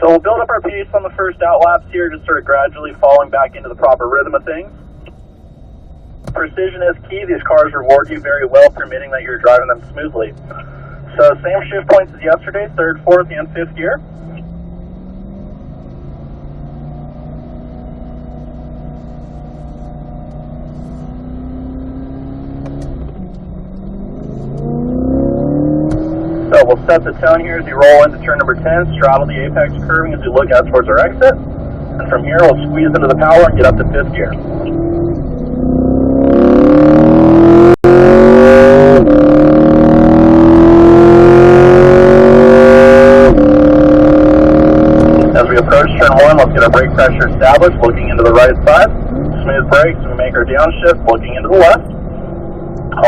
So we'll build up our pace on the first out laps here, just sort of gradually falling back into the proper rhythm of things. Precision is key. These cars reward you very well, permitting that you're driving them smoothly. So same shift points as yesterday, 3rd, 4th, and 5th gear. So we'll set the tone here as you roll into turn number 10, straddle the apex curving as we look out towards our exit. And from here, we'll squeeze into the power and get up to 5th gear. As we approach turn 1, let's get our brake pressure established, looking into the right side. Smooth brakes, we make our downshift, looking into the left.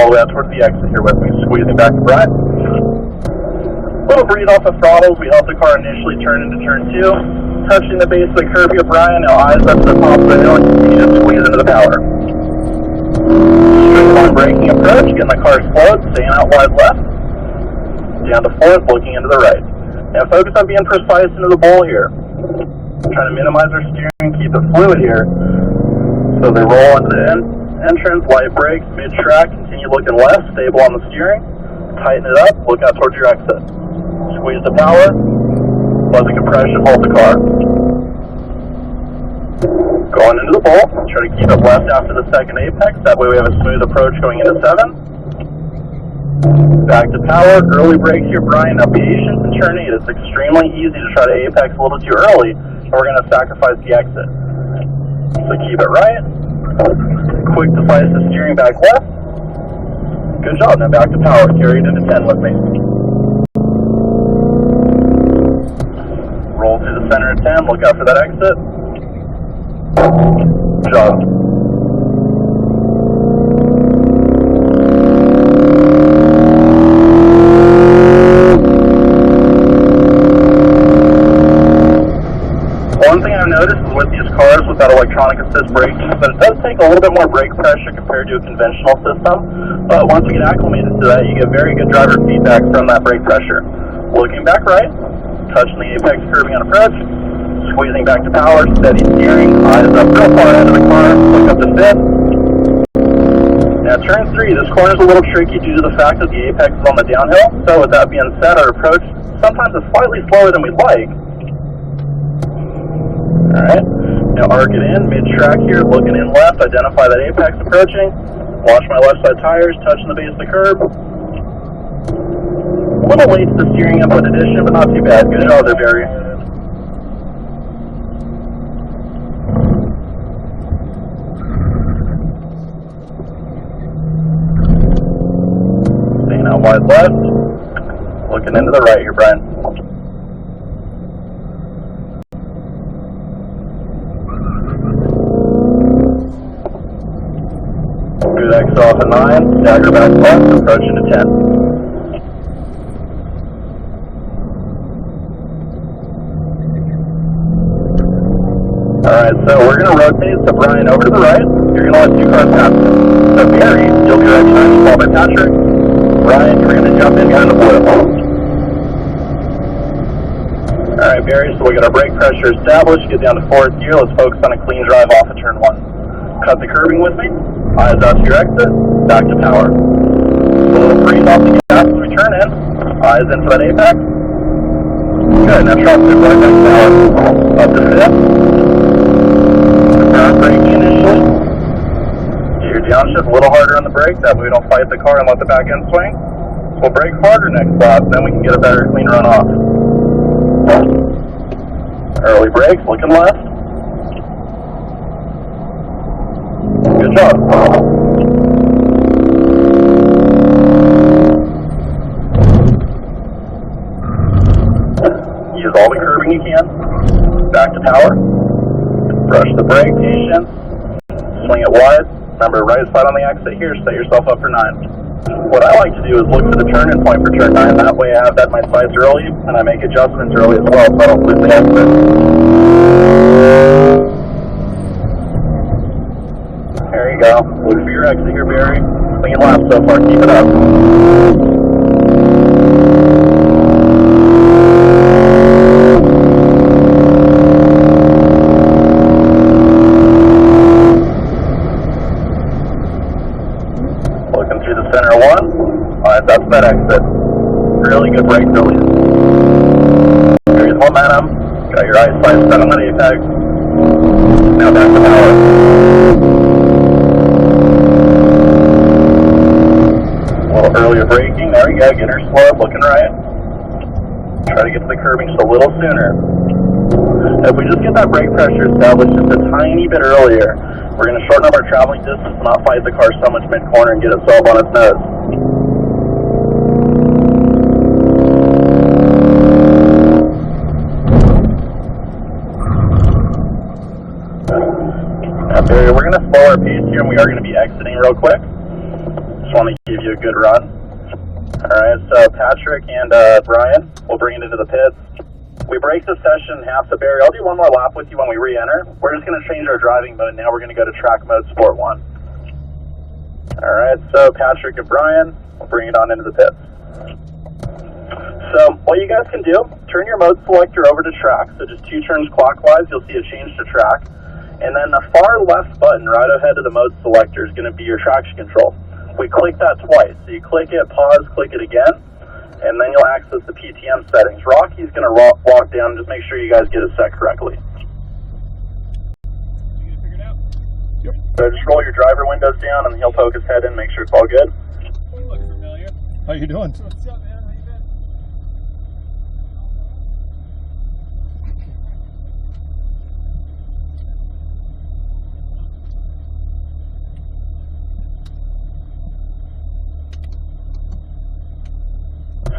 All the way out towards the exit here with me, squeezing back to right. Little breathe off the throttles, we help the car initially turn into turn 2. Touching the base of the curb here, Brian, now eyes up to the top of the hill and continue to squeeze into the power. Straight line braking approach, getting the car slowed, staying out wide left. Down to 4th, looking into the right. Now focus on being precise into the bowl here. Trying to minimize our steering, keep it fluid here. So they roll into the entrance, light brakes, mid-track, continue looking left, stable on the steering. Tighten it up, look out towards your exit. Squeeze the power, let the compression hold the car. Going into the bowl, try to keep it left after the second apex, that way we have a smooth approach going into 7. Back to power, early brake here, Brian. Now patience in turn 8. It's extremely easy to try to apex a little too early, and we're going to sacrifice the exit. So keep it right. Quick decisive steering back left. Good job, now back to power, carry it into 10 with me. Roll through the center of 10, look out for that exit. Good job. One thing I've noticed is with these cars with that electronic assist braking is that it does take a little bit more brake pressure compared to a conventional system. But once you get acclimated to that, you get very good driver feedback from that brake pressure. Looking back right, touching the apex curving on approach, squeezing back to power, steady steering, eyes up real far ahead of the car, look up to 5th. Now turn 3, this corner is a little tricky due to the fact that the apex is on the downhill. So with that being said, our approach sometimes is slightly slower than we'd like. Alright, now arc it in, mid-track here, looking in left, identify that apex approaching. Watch my left side tires, touching the base of the curb. A little late to the steering input addition, but not too bad. Good job there, Barry. Staying out wide left. Looking into the right here, Brian. Good exit off at 9, stagger back left, approaching to 10. Alright, so we're going to rotate, so Brian over to the right, you're going to let 2 cars pass. So Barry, you'll be right behind you, followed by Patrick. Brian, you're going to jump in behind the blue. Alright Barry, so we got our brake pressure established, get down to 4th gear, let's focus on a clean drive off of turn 1. Cut the curving with me. Eyes out to your exit, back to power. A little breathe off the gas as we turn in. Eyes in for that apex. Good, now trust it right back to power. Up to 5th. Ground braking initially. Get your downshift a little harder on the brake, that way we don't fight the car and let the back end swing. So we'll brake harder next lap, then we can get a better clean run off. Early brakes, looking left. Good job. Use all the curving you can. Back to power. Brush the brake, patience. Swing it wide. Remember, right side on the exit here, set yourself up for 9. What I like to do is look for the turn-in point for turn 9. That way I have that in my sights early, and I make adjustments early as well, so I don't lose the exit. There you go. Look for your exit here, Barry. Clean lap so far. Keep it up. That's that exit. Really good brake release. Here's momentum. Got your eyesight set on the apex. Now back to power. A little earlier braking. There we go. Get her slow. Looking right. Try to get to the curbing just a little sooner. If we just get that brake pressure established just a tiny bit earlier, we're going to shorten up our traveling distance and not fight the car so much mid-corner and get itself on its nose. Now, Barry, we're going to slow our pace here and we are going to be exiting real quick. Just want to give you a good run. Alright, so Patrick and Brian, we'll bring it into the pits. We break the session in half, so Barry, I'll do one more lap with you when we re-enter. We're just going to change our driving mode now. We're going to go to track mode Sport 1. Alright, so Patrick and Brian, we'll bring it on into the pits. So, what you guys can do, turn your mode selector over to track. So just 2 turns clockwise, you'll see a change to track. And then the far left button right ahead of the mode selector is going to be your traction control. We click that twice. So you click it, pause, click it again, and then you'll access the PTM settings. Rocky's going to walk down and just make sure you guys get it set correctly. You get it figured out? Yep. So just roll your driver windows down and he'll poke his head in, make sure it's all good. You look familiar. How you doing? What's up, man? How you been?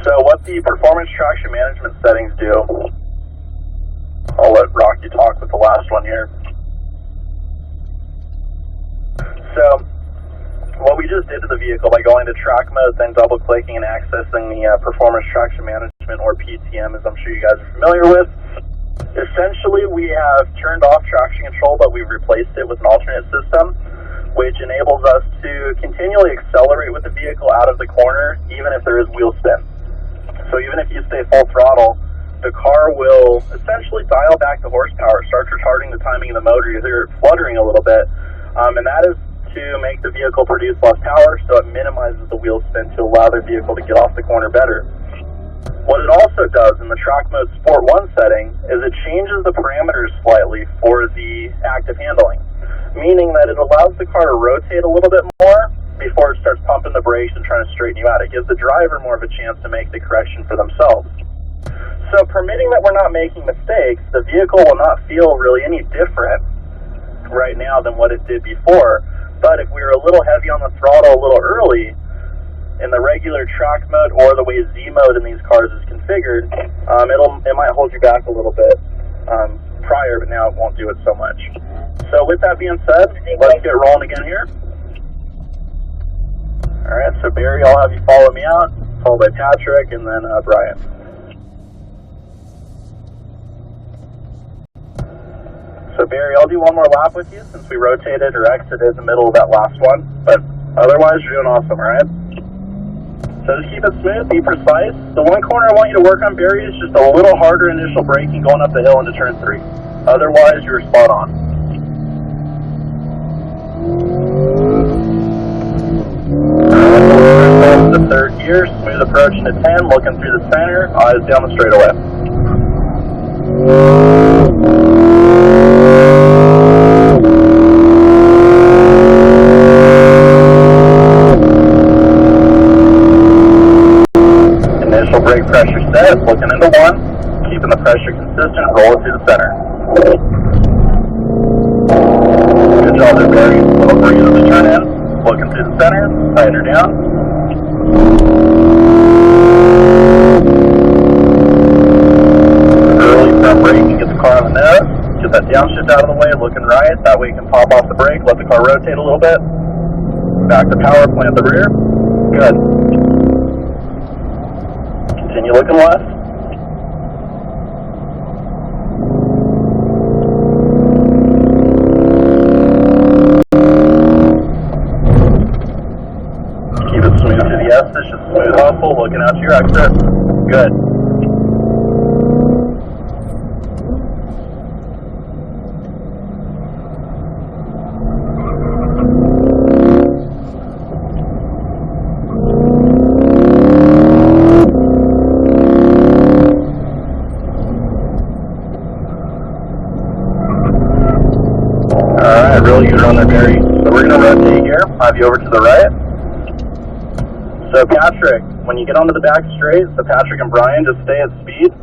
So what the performance traction management settings do, I'll let Rocky talk with the last one here. So what we just did to the vehicle by going to track mode, then double clicking and accessing the performance traction management, or PTM, as I'm sure you guys are familiar with. Essentially, we have turned off traction control, but we've replaced it with an alternate system, which enables us to continually accelerate with the vehicle out of the corner, even if there is wheel spin. So even if you stay full throttle, the car will essentially dial back the horsepower, starts retarding the timing of the motor, you hear it fluttering a little bit, and that is to make the vehicle produce less power, so it minimizes the wheel spin to allow the vehicle to get off the corner better. What it also does in the track mode Sport 1 setting is it changes the parameters slightly for the active handling, meaning that it allows the car to rotate a little bit more before it starts pumping the brakes and trying to straighten you out. It gives the driver more of a chance to make the correction for themselves. So permitting that we're not making mistakes, the vehicle will not feel really any different right now than what it did before. But if we were a little heavy on the throttle a little early, in the regular track mode or the way Z mode in these cars is configured, it might hold you back a little bit prior, but now it won't do it so much. So with that being said, let's get rolling again here. Alright, so Barry, I'll have you follow me out, followed by Patrick, and then Brian. So Barry, I'll do one more lap with you since we rotated or exited the middle of that last one, but otherwise you're doing awesome, alright? So just keep it smooth, be precise. The one corner I want you to work on, Barry, is just a little harder initial braking going up the hill into turn 3. Otherwise, you're spot on. The third gear, smooth approach into 10, looking through the center, eyes down the straightaway. Initial brake pressure set, looking into 1, keeping the pressure consistent, roll it through the center. Good job there, Barry. Little breathe as we turn in, looking through the center, tighten her down. Early front braking, get the car on the nose, get that downshift out of the way, looking right, that way you can pop off the brake, let the car rotate a little bit, back to power, plant the rear, good. Continue looking left. Keep it smooth to the S, it's just smooth hustle, looking out to your exit, good. Have you over to the right. So Patrick, when you get onto the back straight, so Patrick and Brian just stay at speed.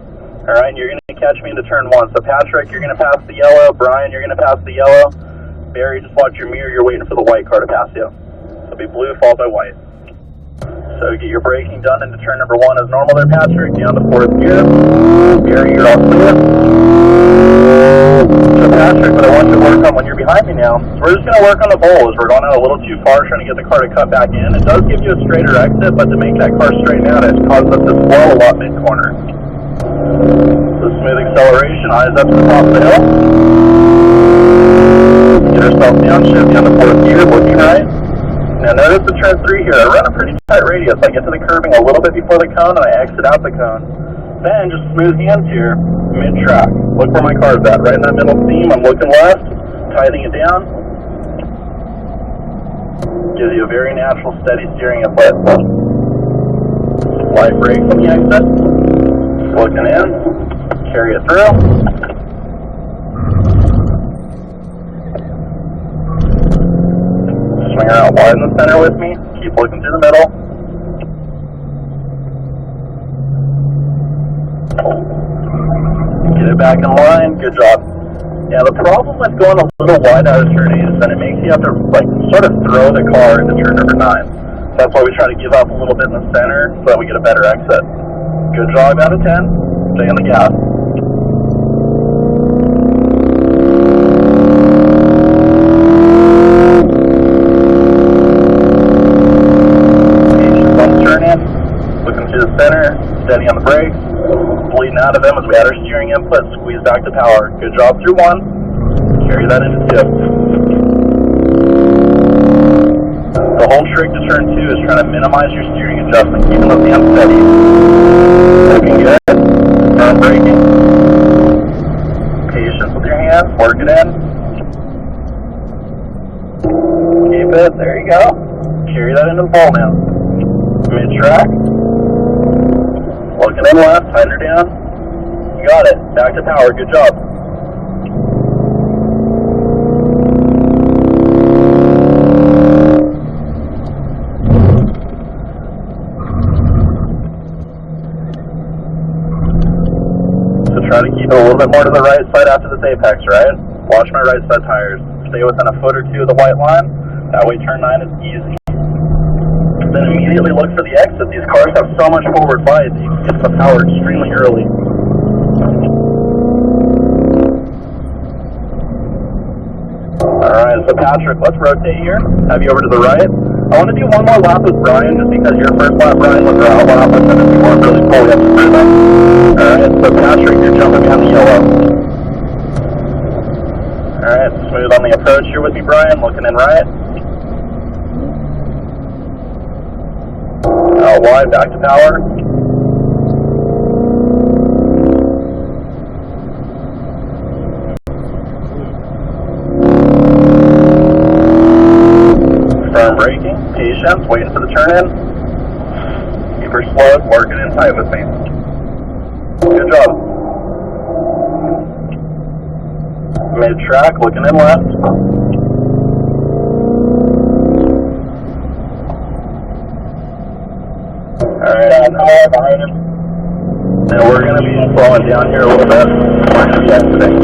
All right, and you're going to catch me into turn 1. So Patrick, you're going to pass the yellow. Brian, you're going to pass the yellow. Barry, just watch your mirror. You're waiting for the white car to pass you. So it'll be blue followed by white. So get your braking done into turn number 1 as normal there, Patrick. Down to 4th gear. Barry, you're all clear. So Patrick, what I want you to work on when you're behind me now, so we're just going to work on the bowl as we're going out a little too far trying to get the car to cut back in. It does give you a straighter exit, but to make that car straighten out, it causes us to slow a lot mid-corner. So smooth acceleration, eyes up to the top of the hill. Get ourselves downshift down to 4th gear, looking right. Now notice the turn 3 here, I run a pretty tight radius. I get to the curbing a little bit before the cone and I exit out the cone. Then just smooth hands here, mid-track. Look where my car's at, right in that middle seam. I'm looking left, tightening it down. Gives you a very natural steady steering and lift. Light brakes on the exit. Looking in, carry it through. Swing her out wide in the center with me. Keep looking through the middle. Get it back in line. Good job. Yeah, the problem with going a little wide out of turn 8 is that it makes you have to sort of throw the car into turn number 9. So that's why we try to give up a little bit in the center so that we get a better exit. Good job out of 10. Stay on the gas. Looking through the center, steady on the brakes, bleeding out of them as we add our steering input, squeeze back to power. Good job through 1, carry that into 2. The whole trick to turn 2 is trying to minimize your steering adjustment, keeping those hands steady. Looking good, firm braking. Patience with your hands, work it in. Keep it, there you go. Carry that into the ball now. Mid-track. Looking in left, tighten her down. You got it. Back to power. Good job. So try to keep it a little bit more to the right side after this apex, right? Watch my right side tires. Stay within a foot or 2 of the white line. That way turn 9 is easy. Then immediately look for the exit. These cars have so much forward bite that you can get the power extremely early. Alright, so Patrick, let's rotate here. Have you over to the right. I want to do one more lap with Brian, just because your first lap, Brian, was our out lap, and then we weren't really fully up to them. Alright, so Patrick, you're jumping behind the yellow. Alright, smooth on the approach here with me, Brian, looking in right. Out wide, back to power. Firm braking, patience, waiting for the turn in. Keep her slow, working in tight with me. Good job. Mid-track, looking in left. Alright, behind him. And we're going to be slowing down here a little bit. We're going to be exiting.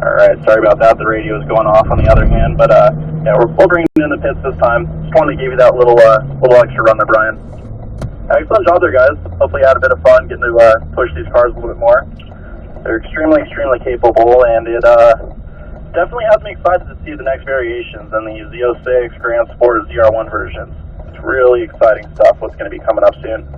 Alright, sorry about that. The radio is going off on the other hand. But yeah, we'll bring you in the pits this time. Just wanted to give you that little extra run there, Brian. Excellent job there, guys. Hopefully you had a bit of fun getting to push these cars a little bit more. They're extremely capable, and it definitely has me excited to see the next variations in the Z06, Grand Sport, ZR1 versions. It's really exciting stuff, what's going to be coming up soon.